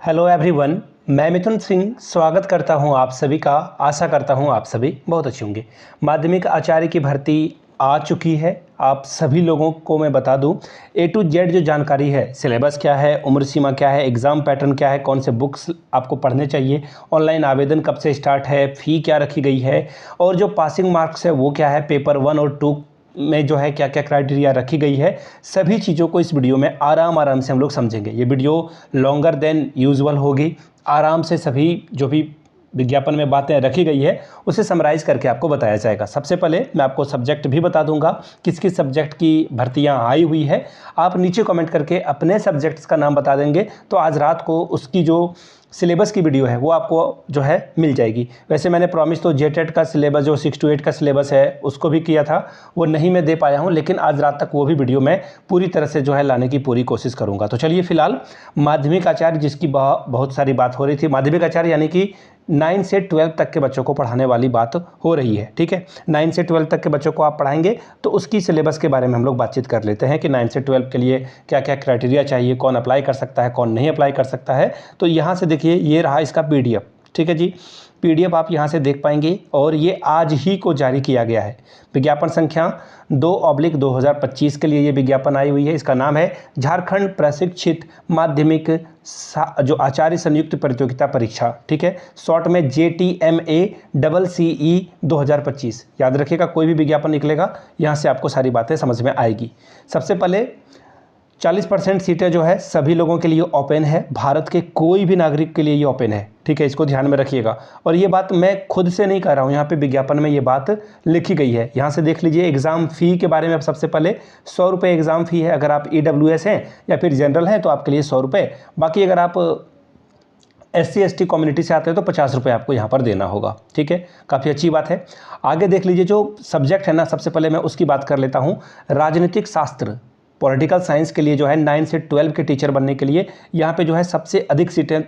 Hello everyone, मैं मिथुन सिंह स्वागत करता हूं आप सभी का। आशा करता हूं आप सभी बहुत अच्छे होंगे। माध्यमिक आचार्य की भर्ती आ चुकी है। आप सभी लोगों को मैं बता दूं ए टू जेड जो जानकारी है, सिलेबस क्या है, उम्र सीमा क्या है, एग्ज़ाम पैटर्न क्या है, कौन से बुक्स आपको पढ़ने चाहिए, ऑनलाइन आवेदन कब से स्टार्ट है, फ़ी क्या रखी गई है और जो पासिंग मार्क्स है वो क्या है, पेपर 1 और 2 में जो है क्या क्या क्राइटेरिया रखी गई है, सभी चीज़ों को इस वीडियो में आराम से हम लोग समझेंगे। ये वीडियो लॉन्गर देन यूजुअल होगी। आराम से सभी जो भी विज्ञापन में बातें रखी गई है उसे समराइज़ करके आपको बताया जाएगा। सबसे पहले मैं आपको सब्जेक्ट भी बता दूंगा, किस किस सब्जेक्ट की भर्तियां आई हुई है। आप नीचे कमेंट करके अपने सब्जेक्ट्स का नाम बता देंगे तो आज रात को उसकी जो सिलेबस की वीडियो है वो आपको जो है मिल जाएगी। वैसे मैंने प्रॉमिस तो जेटेट का सिलेबस जो 6 to 8 का सिलेबस है उसको भी किया था, वो नहीं मैं दे पाया हूँ, लेकिन आज रात तक वो भी वीडियो मैं पूरी तरह से जो है लाने की पूरी कोशिश करूँगा। तो चलिए फिलहाल माध्यमिक आचार्य जिसकी बहुत सारी बात हो रही थी, माध्यमिक आचार्य यानी कि 9 से 12 तक के बच्चों को पढ़ाने वाली बात हो रही है। ठीक है, 9 से 12 तक के बच्चों को आप पढ़ाएंगे तो उसकी सिलेबस के बारे में हम लोग बातचीत कर लेते हैं कि 9 से 12 के लिए क्या क्या क्राइटेरिया चाहिए, कौन अप्लाई कर सकता है, कौन नहीं अप्लाई कर सकता है। तो यहाँ से देखिए, ये रहा इसका PDF। ठीक है जी, PDF आप यहाँ से देख पाएंगे और ये आज ही को जारी किया गया है। विज्ञापन संख्या 2/2025 के लिए ये विज्ञापन आई हुई है। इसका नाम है झारखंड प्रशिक्षित माध्यमिक जो आचार्य संयुक्त प्रतियोगिता परीक्षा। ठीक है, शॉर्ट में JTMA CCE 2025। याद रखिएगा, कोई भी विज्ञापन निकलेगा यहाँ से आपको सारी बातें समझ में आएगी। सबसे पहले 40% सीटें जो है सभी लोगों के लिए ओपन है, भारत के कोई भी नागरिक के लिए ये ओपन है। ठीक है, इसको ध्यान में रखिएगा। और ये बात मैं खुद से नहीं कह रहा हूँ, यहाँ पे विज्ञापन में ये बात लिखी गई है। यहाँ से देख लीजिए, एग्ज़ाम फ़ी के बारे में अब सबसे पहले 100 रुपये एग्ज़ाम फ़ी है। अगर आप EWS हैं या फिर जनरल हैं तो आपके लिए 100 रुपये। बाकी अगर आप SC ST कम्युनिटी से आते हैं तो 50 रुपये आपको यहाँ पर देना होगा। ठीक है, काफ़ी अच्छी बात है। आगे देख लीजिए, जो सब्जेक्ट है ना, सबसे पहले मैं उसकी बात कर लेता हूँ। राजनीतिक शास्त्र, पॉलिटिकल साइंस के लिए जो है 9 से 12 के टीचर बनने के लिए यहाँ पे जो है सबसे अधिक सीटें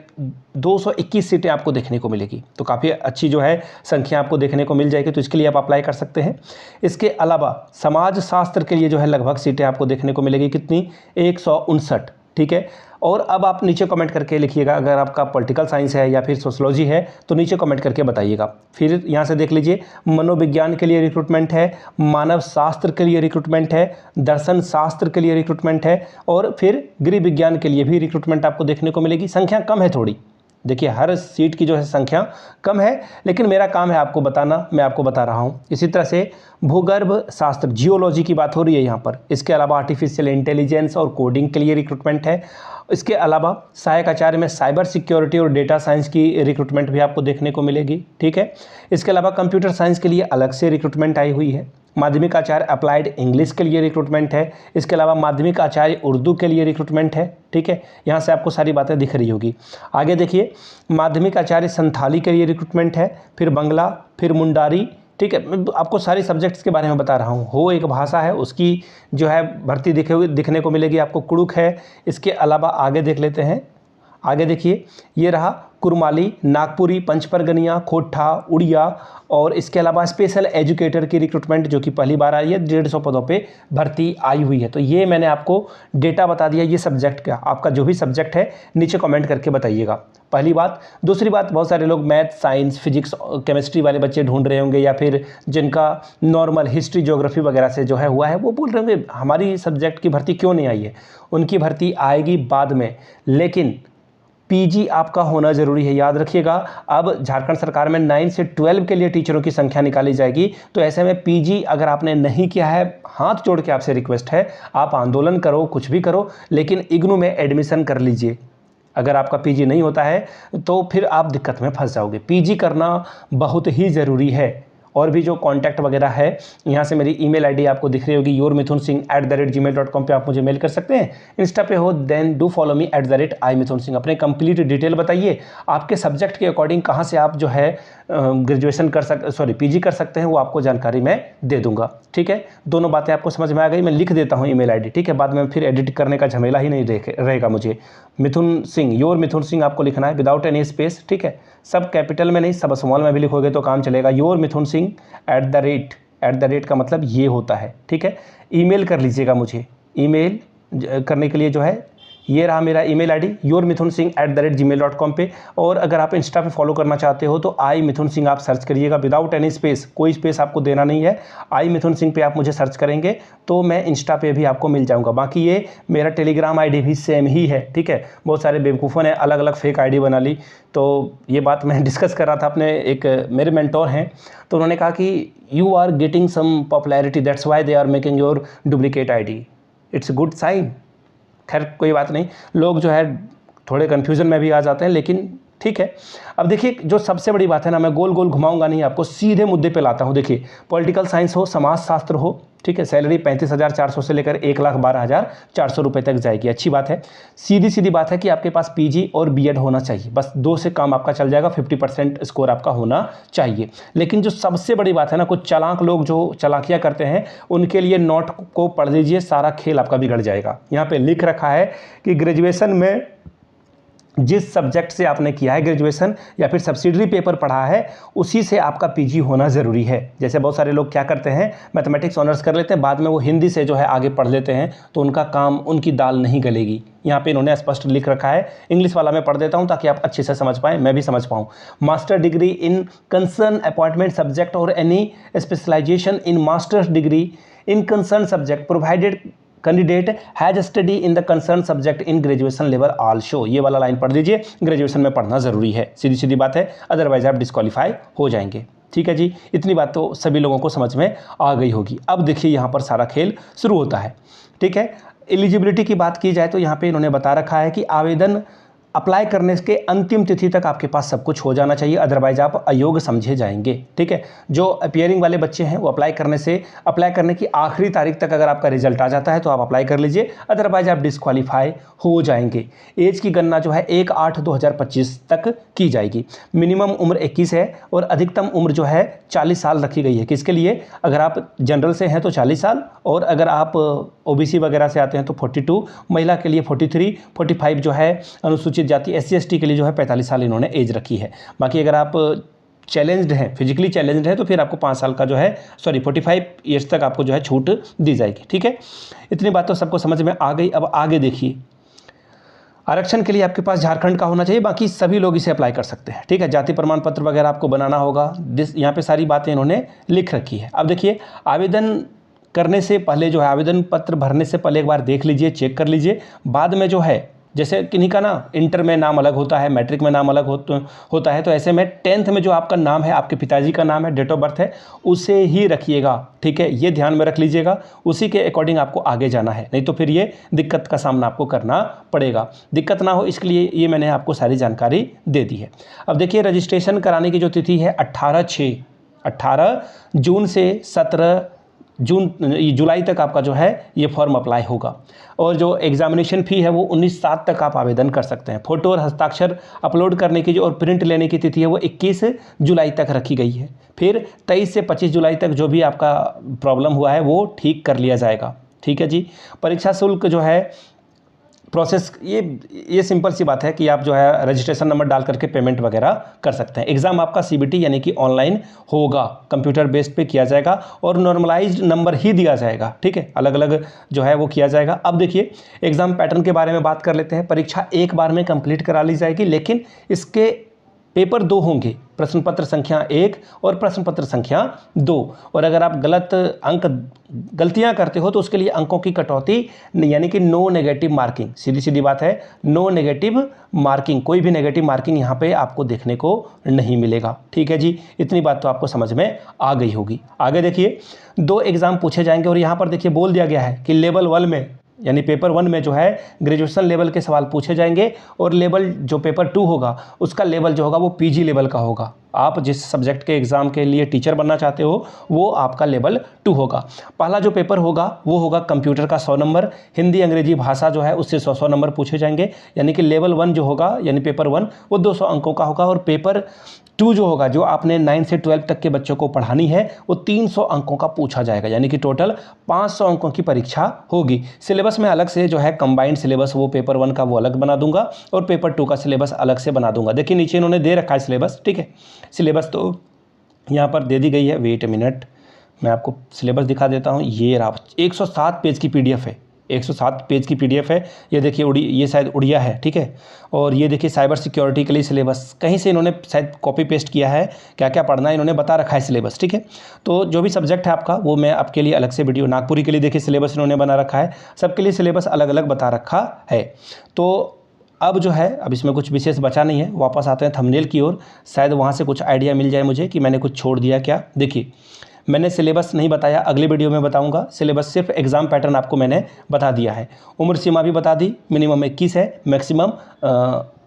221 सीटें आपको देखने को मिलेगी। तो काफ़ी अच्छी जो है संख्या आपको देखने को मिल जाएगी, तो इसके लिए आप अप्लाई कर सकते हैं। इसके अलावा समाज शास्त्र के लिए जो है लगभग सीटें आपको देखने को मिलेगी, कितनी, 159। ठीक है, और अब आप नीचे कमेंट करके लिखिएगा, अगर आपका पॉलिटिकल साइंस है या फिर सोशलॉजी है तो नीचे कमेंट करके बताइएगा। फिर यहाँ से देख लीजिए, मनोविज्ञान के लिए रिक्रूटमेंट है, मानव शास्त्र के लिए रिक्रूटमेंट है, दर्शन शास्त्र के लिए रिक्रूटमेंट है और फिर गृह विज्ञान के लिए भी रिक्रूटमेंट आपको देखने को मिलेगी। संख्या कम है थोड़ी, देखिए हर सीट की जो है संख्या कम है, लेकिन मेरा काम है आपको बताना, मैं आपको बता रहा हूँ। इसी तरह से भूगर्भ शास्त्र, जियोलॉजी की बात हो रही है यहाँ पर। इसके अलावा आर्टिफिशियल इंटेलिजेंस और कोडिंग के लिए रिक्रूटमेंट है। इसके अलावा सहायक आचार्य में साइबर सिक्योरिटी और डेटा साइंस की रिक्रूटमेंट भी आपको देखने को मिलेगी। ठीक है, इसके अलावा कंप्यूटर साइंस के लिए अलग से रिक्रूटमेंट आई हुई है। माध्यमिक आचार्य अप्लाइड इंग्लिश के लिए रिक्रूटमेंट है। इसके अलावा माध्यमिक आचार्य उर्दू के लिए रिक्रूटमेंट है। ठीक है, यहाँ से आपको सारी बातें दिख रही होगी। आगे देखिए, माध्यमिक आचार्य संथाली के लिए रिक्रूटमेंट है, फिर बंगला, फिर मुंडारी। ठीक है, मैं आपको सारी सब्जेक्ट्स के बारे में बता रहा हूँ। हो एक भाषा है, उसकी जो है भर्ती दिखने को मिलेगी आपको। कुड़ुक है। इसके अलावा आगे देख लेते हैं। आगे देखिए, ये रहा कुरमाली, नागपुरी, पंचपरगनिया, खोट्ठा, उड़िया और इसके अलावा स्पेशल एजुकेटर की रिक्रूटमेंट जो कि पहली बार आई है, 150 पदों पे भर्ती आई हुई है। तो ये मैंने आपको डेटा बता दिया, ये सब्जेक्ट का। आपका जो भी सब्जेक्ट है नीचे कमेंट करके बताइएगा, पहली बात। दूसरी बात, बहुत सारे लोग मैथ, साइंस, फिजिक्स, केमिस्ट्री वाले बच्चे ढूंढ रहे होंगे या फिर जिनका नॉर्मल हिस्ट्री, ज्योग्राफी वगैरह से जो है हुआ है, वो बोल रहे होंगे हमारी सब्जेक्ट की भर्ती क्यों नहीं आई है। उनकी भर्ती आएगी बाद में, लेकिन PG आपका होना जरूरी है। याद रखिएगा, अब झारखंड सरकार में 9 से 12 के लिए टीचरों की संख्या निकाली जाएगी, तो ऐसे में PG अगर आपने नहीं किया है, हाथ जोड़ के आपसे रिक्वेस्ट है, आप आंदोलन करो, कुछ भी करो, लेकिन IGNOU में एडमिशन कर लीजिए। अगर आपका PG नहीं होता है तो फिर आप दिक्कत में फंस जाओगे। PG करना बहुत ही ज़रूरी है। और भी जो कॉन्टैक्ट वगैरह है, यहाँ से मेरी ईमेल आईडी आपको दिख रही होगी, yourmithunsingh@gmail.com पे आप मुझे मेल कर सकते हैं। इंस्टा पे हो then do follow me @imithunsingh। अपने कंप्लीट डिटेल बताइए, आपके सब्जेक्ट के अकॉर्डिंग कहाँ से आप जो है ग्रेजुएशन PG कर सकते हैं, वो आपको जानकारी मैं दे दूंगा। ठीक है, दोनों बातें आपको समझ में आ गई। मैं लिख देता हूँ ईमेल आईडी। ठीक है, बाद में फिर एडिट करने का झमेला ही नहीं रहेगा मुझे। मिथुन सिंह, योर मिथुन सिंह आपको लिखना है विदाउट एनी स्पेस। ठीक है, सब कैपिटल में नहीं, सब स्मॉल में भी लिखोगे तो काम चलेगा। योर मिथुन सिंह @ का मतलब ये होता है। ठीक है, ईमेल कर लीजिएगा मुझे। ईमेल करने के लिए जो है ये रहा मेरा ईमेल आईडी yourmithunsingh@gmail.com पे। और अगर आप इंस्टा पे फॉलो करना चाहते हो तो आई मिथुन सिंह आप सर्च करिएगा, विदाउट एनी स्पेस, कोई स्पेस आपको देना नहीं है। आई मिथुन सिंह पे आप मुझे सर्च करेंगे तो मैं इंस्टा पे भी आपको मिल जाऊँगा। बाकी ये मेरा टेलीग्राम आई डी भी सेम ही है, ठीक है। बहुत सारे बेवकूफ़ों ने अलग अलग फेक आई डी बना ली, तो ये बात मैं डिस्कस कर रहा था अपने एक मेरे मेंटोर हैं, तो उन्होंने कहा कि you are getting some popularity, that's why they are making your duplicate I D, it's a good sign. खैर कोई बात नहीं, लोग जो है थोड़े कन्फ्यूज़न में भी आ जाते हैं, लेकिन ठीक है। अब देखिए जो सबसे बड़ी बात है ना, मैं गोल गोल घुमाऊंगा नहीं, आपको सीधे मुद्दे पे लाता हूँ। देखिए पॉलिटिकल साइंस हो, समाजशास्त्र हो, ठीक है, सैलरी 35,400 से लेकर 1,12,400 रुपये तक जाएगी, अच्छी बात है। सीधी सीधी बात है कि आपके पास पीजी और बीएड होना चाहिए, बस 2 से काम आपका चल जाएगा, 50% स्कोर आपका होना चाहिए। लेकिन जो सबसे बड़ी बात है ना, कुछ चालाक लोग जो चालाकियाँ करते हैं, उनके लिए नोट को पढ़ लीजिए, सारा खेल आपका बिगड़ जाएगा। यहाँ पर लिख रखा है कि ग्रेजुएशन में जिस सब्जेक्ट से आपने किया है ग्रेजुएशन या फिर सब्सिडरी पेपर पढ़ा है, उसी से आपका पीजी होना ज़रूरी है। जैसे बहुत सारे लोग क्या करते हैं, मैथमेटिक्स ऑनर्स कर लेते हैं, बाद में वो हिंदी से जो है आगे पढ़ लेते हैं, तो उनका काम, उनकी दाल नहीं गलेगी। यहाँ पे इन्होंने स्पष्ट लिख रखा है, इंग्लिश वाला मैं पढ़ देता हूँ ताकि आप अच्छे से समझ पाएँ, मैं भी समझ पाऊँ। Master degree in concern appointment subject और any specialisation in masters degree in concern subject provided candidate has study in the concern subject in graduation level also. ये वाला लाइन पढ़ लीजिए, ग्रेजुएशन में पढ़ना ज़रूरी है, सीधी सीधी बात है, अदरवाइज आप डिस्क्वालीफाई हो जाएंगे। ठीक है जी, इतनी बात तो सभी लोगों को समझ में आ गई होगी। अब देखिए यहाँ पर सारा खेल शुरू होता है, ठीक है। एलिजिबिलिटी की बात की जाए तो यहाँ पे इन्होंने बता रखा है कि आवेदन अप्लाई करने के अंतिम तिथि तक आपके पास सब कुछ हो जाना चाहिए, अदरवाइज आप अयोग्य समझे जाएंगे, ठीक है। जो अपीयरिंग वाले बच्चे हैं वो अप्लाई करने की आखिरी तारीख तक अगर आपका रिजल्ट आ जाता है तो आप अप्लाई कर लीजिए, अदरवाइज आप डिस्क्वालीफाई हो जाएंगे। एज की गणना जो है 1/8/2025 तक की जाएगी। मिनिमम उम्र 21 है और अधिकतम उम्र जो है 40 साल रखी गई है। किसके लिए? अगर आप जनरल से हैं तो 40 साल, और अगर आप ओबीसी वगैरह से आते हैं तो 42, महिला के लिए 43, 45 जो है अनुसूचित जाति SC/ST के लिए जो है 45 साल इन्होंने एज रखी है। बाकी अगर आप चैलेंज्ड हैं, फिजिकली चैलेंज्ड है, तो फिर आपको 5 साल का जो है 45 ईयर्स तक आपको जो है छूट दी जाएगी, ठीक है। इतनी बात तो सबको समझ में आ गई। अब आगे देखिए, आरक्षण के लिए आपके पास झारखंड का होना चाहिए, बाकी सभी लोग इसे अप्लाई कर सकते हैं, ठीक है। जाति प्रमाण पत्र वगैरह आपको बनाना होगा, यहाँ पे सारी बातें इन्होंने लिख रखी है। अब देखिए, आवेदन करने से पहले जो है, आवेदन पत्र भरने से पहले एक बार देख लीजिए, चेक कर लीजिए। बाद में जो है, जैसे किन्हीं का ना इंटर में नाम अलग होता है, मैट्रिक में नाम अलग होता है, तो ऐसे में 10th में जो आपका नाम है, आपके पिताजी का नाम है, डेट ऑफ बर्थ है, उसे ही रखिएगा, ठीक है। ये ध्यान में रख लीजिएगा, उसी के अकॉर्डिंग आपको आगे जाना है, नहीं तो फिर ये दिक्कत का सामना आपको करना पड़ेगा। दिक्कत ना हो इसके लिए ये मैंने आपको सारी जानकारी दे दी है। अब देखिए, रजिस्ट्रेशन कराने की जो तिथि है 18 जून से 17 जुलाई तक आपका जो है ये फॉर्म अप्लाई होगा। और जो एग्जामिनेशन फ़ी है वो 19/7 तक आप आवेदन कर सकते हैं। फ़ोटो और हस्ताक्षर अपलोड करने की जो और प्रिंट लेने की तिथि है वो 21 जुलाई तक रखी गई है। फिर 23 से 25 जुलाई तक जो भी आपका प्रॉब्लम हुआ है वो ठीक कर लिया जाएगा, ठीक है जी। परीक्षा शुल्क जो है प्रोसेस, ये सिंपल सी बात है कि आप जो है रजिस्ट्रेशन नंबर डाल करके पेमेंट वगैरह कर सकते हैं। एग्ज़ाम आपका CBT यानी कि ऑनलाइन होगा, कंप्यूटर बेस्ड पे किया जाएगा और नॉर्मलाइज्ड नंबर ही दिया जाएगा, ठीक है। अलग अलग जो है वो किया जाएगा। अब देखिए, एग्ज़ाम पैटर्न के बारे में बात कर लेते हैं। परीक्षा एक बार में कंप्लीट करा ली जाएगी, लेकिन इसके पेपर 2 होंगे, प्रश्न पत्र संख्या 1 और प्रश्न पत्र संख्या 2। और अगर आप गलतियां करते हो तो उसके लिए अंकों की कटौती, यानी कि नो नेगेटिव मार्किंग। सीधी सीधी बात है, नो नेगेटिव मार्किंग, कोई भी नेगेटिव मार्किंग यहाँ पे आपको देखने को नहीं मिलेगा, ठीक है जी। इतनी बात तो आपको समझ में आ गई होगी। आगे देखिए, 2 एग्ज़ाम पूछे जाएंगे और यहाँ पर देखिए बोल दिया गया है कि लेवल 1 में यानी पेपर 1 में जो है ग्रेजुएशन लेवल के सवाल पूछे जाएंगे, और लेवल जो पेपर 2 होगा उसका लेवल जो होगा वो PG लेवल का होगा। आप जिस सब्जेक्ट के एग्ज़ाम के लिए टीचर बनना चाहते हो वो आपका लेवल 2 होगा। पहला जो पेपर होगा वो होगा कंप्यूटर का 100 नंबर, हिंदी अंग्रेजी भाषा जो है उससे 100 नंबर पूछे जाएंगे, यानी कि लेवल 1 जो होगा यानी पेपर 1 वो 200 अंकों का होगा। और पेपर 2 जो होगा, जो आपने 9 से 12 तक के बच्चों को पढ़ानी है, वो 300 अंकों का पूछा जाएगा, यानी कि टोटल 500 अंकों की परीक्षा होगी। सिलेबस में अलग से जो है कंबाइंड सिलेबस, वो पेपर 1 का वो अलग बना दूंगा और पेपर 2 का सिलेबस अलग से बना दूंगा। देखिए नीचे इन्होंने दे रखा है सिलेबस, ठीक है। सिलेबस तो यहाँ पर दे दी गई है। वेट ए मिनट, मैं आपको सिलेबस दिखा देता हूँ। ये रहा, 107 पेज की PDF है, 107 पेज की PDF है। ये देखिए ये शायद उड़िया है, ठीक है। और ये देखिए साइबर सिक्योरिटी के लिए सिलेबस, कहीं से इन्होंने शायद कॉपी पेस्ट किया है, क्या क्या पढ़ना है इन्होंने बता रखा है सिलेबस, ठीक है। तो जो भी सब्जेक्ट है आपका वो मैं आपके लिए अलग से वीडियो, नागपुरी के लिए देखिए सिलेबस इन्होंने बना रखा है, सबके लिए सिलेबस अलग अलग बता रखा है। तो अब जो है, अब इसमें कुछ विशेष बचा नहीं है। वापस आते हैं थंबनेल की ओर, शायद वहाँ से कुछ आइडिया मिल जाए मुझे कि मैंने कुछ छोड़ दिया क्या। देखिए मैंने सिलेबस नहीं बताया, अगले वीडियो में बताऊंगा। सिलेबस सिर्फ एग्ज़ाम पैटर्न आपको मैंने बता दिया है। उम्र सीमा भी बता दी, मिनिमम 21 है, मैक्सिमम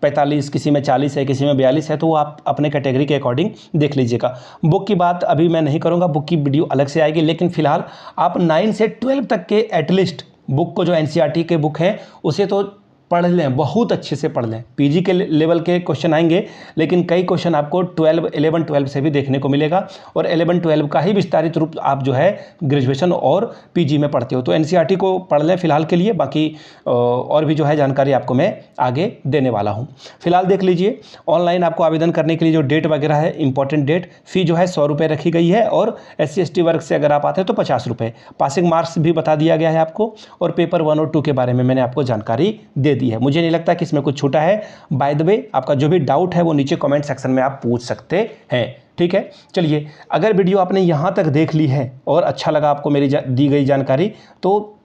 45, किसी में 40 है, किसी में 42 है, तो वो आप अपने कैटेगरी के अकॉर्डिंग देख लीजिएगा। बुक की बात अभी मैं नहीं करूँगा, बुक की वीडियो अलग से आएगी, लेकिन फिलहाल आप 9 से 12 तक के एटलीस्ट बुक को, जो NCERT के बुक हैं उसे तो पढ़ लें, बहुत अच्छे से पढ़ लें। PG के लेवल के क्वेश्चन आएंगे, लेकिन कई क्वेश्चन आपको 11, 12 से भी देखने को मिलेगा, और 11, 12 का ही विस्तारित रूप आप जो है ग्रेजुएशन और PG में पढ़ते हो। तो NCERT को पढ़ लें फिलहाल के लिए, बाकी और भी जो है जानकारी आपको मैं आगे देने वाला हूँ। फिलहाल देख लीजिए, ऑनलाइन आपको आवेदन करने के लिए जो डेट वगैरह है, इंपॉर्टेंट डेट, फ़ी जो है 100 रुपये रखी गई है, और SC ST वर्ग से अगर आप आते हैं तो 50 रुपये। पासिंग मार्क्स भी बता दिया गया है आपको, और पेपर 1 और 2 के बारे में मैंने आपको जानकारी दे दी है। मुझे नहीं लगता कि इसमें कुछ छूटा है। बाय द वे, आपका जो भी डाउट है वो नीचे कमेंट सेक्शन में आप पूछ सकते हैं, ठीक है। चलिए, अगर वीडियो आपने यहाँ तक देख ली है और अच्छा लगा आपको मेरी दी गई जानकारी, तो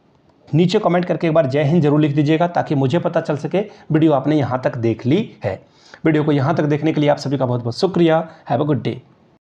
नीचे कमेंट करके एक बार जय हिंद जरूर लिख दीजिएगा, ताकि मुझे पता चल सके वीडियो आपने यहाँ तक देख ली है। वीडियो को यहाँ तक देखने के लिए आप सभी का बहुत बहुत शुक्रिया। Have a good day.